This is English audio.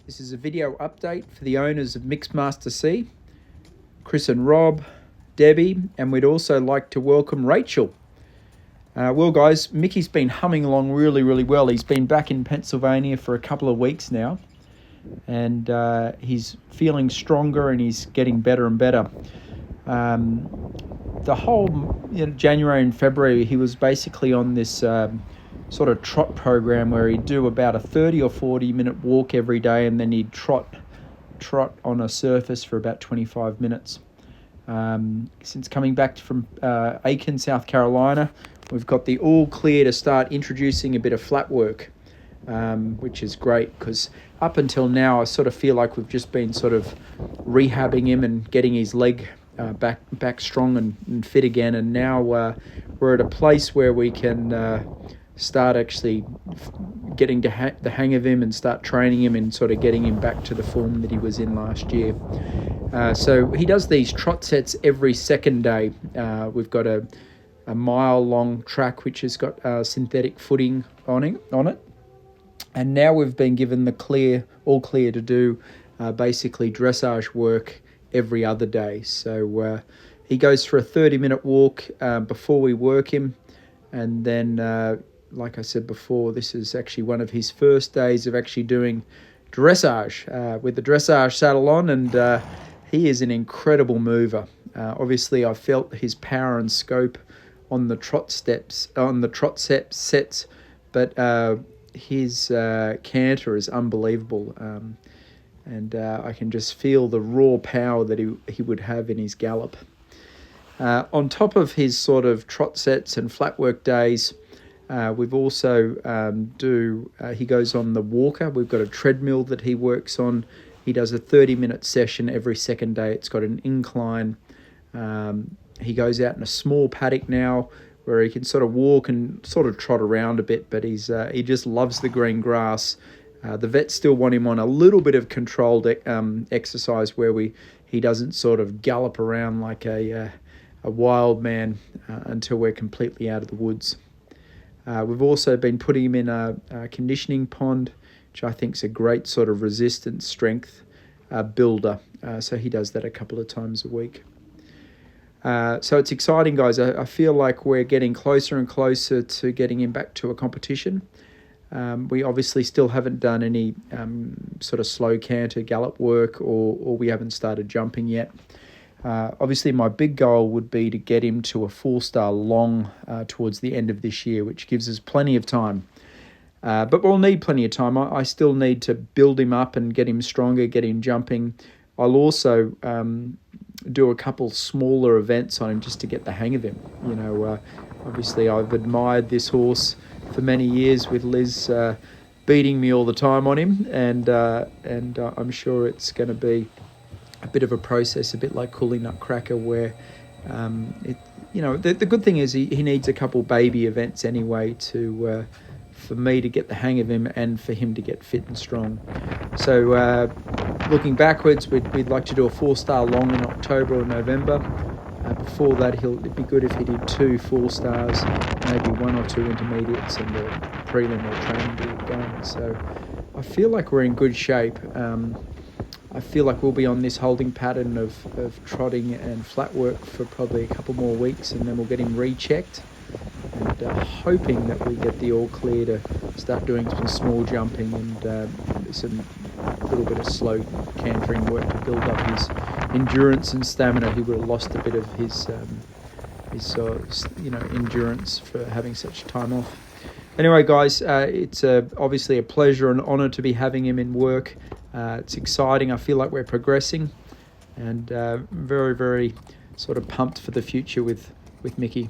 This is a video update for the owners of Mixmaster C, Chris and Rob, Debbie, and we'd also like to welcome Rachel. Well, guys, Mickey's been humming along really well. He's been back in Pennsylvania for a couple of weeks now, and he's feeling stronger and he's getting better and better. The whole January and February, he was basically on this sort of trot program where he'd do about a 30 or 40-minute walk every day, and then he'd trot on a surface for about 25 minutes. Since coming back from Aiken, South Carolina, we've got the all clear to start introducing a bit of flat work, which is great because up until now I sort of feel like we've just been sort of rehabbing him and getting his leg back strong and fit again, and now we're at a place where we can start actually getting the hang of him and start training him and sort of getting him back to the form that he was in last year. So he does these trot sets every second day. We've got a mile-long track which has got synthetic footing on it. And now we've been given the all clear to do basically dressage work every other day. So he goes for a 30-minute walk before we work him, and then like I said before, this is actually one of his first days of actually doing dressage with the dressage saddle on, and he is an incredible mover. Obviously, I felt his power and scope on the trot sets, but his canter is unbelievable, and I can just feel the raw power that he would have in his gallop. On top of his sort of trot sets and flat work days, we've also he goes on the walker. We've got a treadmill that he works on. He does a 30-minute session every second day. It's got an incline. He goes out in a small paddock now where he can sort of walk and sort of trot around a bit, but he just loves the green grass. The vets still want him on a little bit of controlled exercise where he doesn't sort of gallop around like a wild man until we're completely out of the woods. We've also been putting him in a conditioning pond, which I think is a great sort of resistance strength builder. So he does that a couple of times a week. So it's exciting, guys. I feel like we're getting closer and closer to getting him back to a competition. We obviously still haven't done any sort of slow canter gallop work, or we haven't started jumping yet. Obviously, my big goal would be to get him to a 4-star long towards the end of this year, which gives us plenty of time. But we'll need plenty of time. I still need to build him up and get him stronger, get him jumping. I'll also do a couple smaller events on him just to get the hang of him. Obviously, I've admired this horse for many years with Liz beating me all the time on him, and I'm sure it's going to be a bit of a process, a bit like Coolie Nutcracker, where the good thing is he needs a couple baby events anyway for me to get the hang of him and for him to get fit and strong. So looking backwards, we'd like to do a 4-star long in October or November. Before that, it'd be good if he did 2 4-stars, maybe 1 or 2 intermediates, and the prelim or training to get going. So I feel like we're in good shape. I feel like we'll be on this holding pattern of trotting and flat work for probably a couple more weeks, and then we'll get him rechecked, and hoping that we get the all clear to start doing some small jumping and some little bit of slow cantering work to build up his endurance and stamina. He would have lost a bit of his endurance for having such time off. Anyway, guys, it's obviously a pleasure and honour to be having him in work. It's exciting. I feel like we're progressing, and very sort of pumped for the future with Mickey.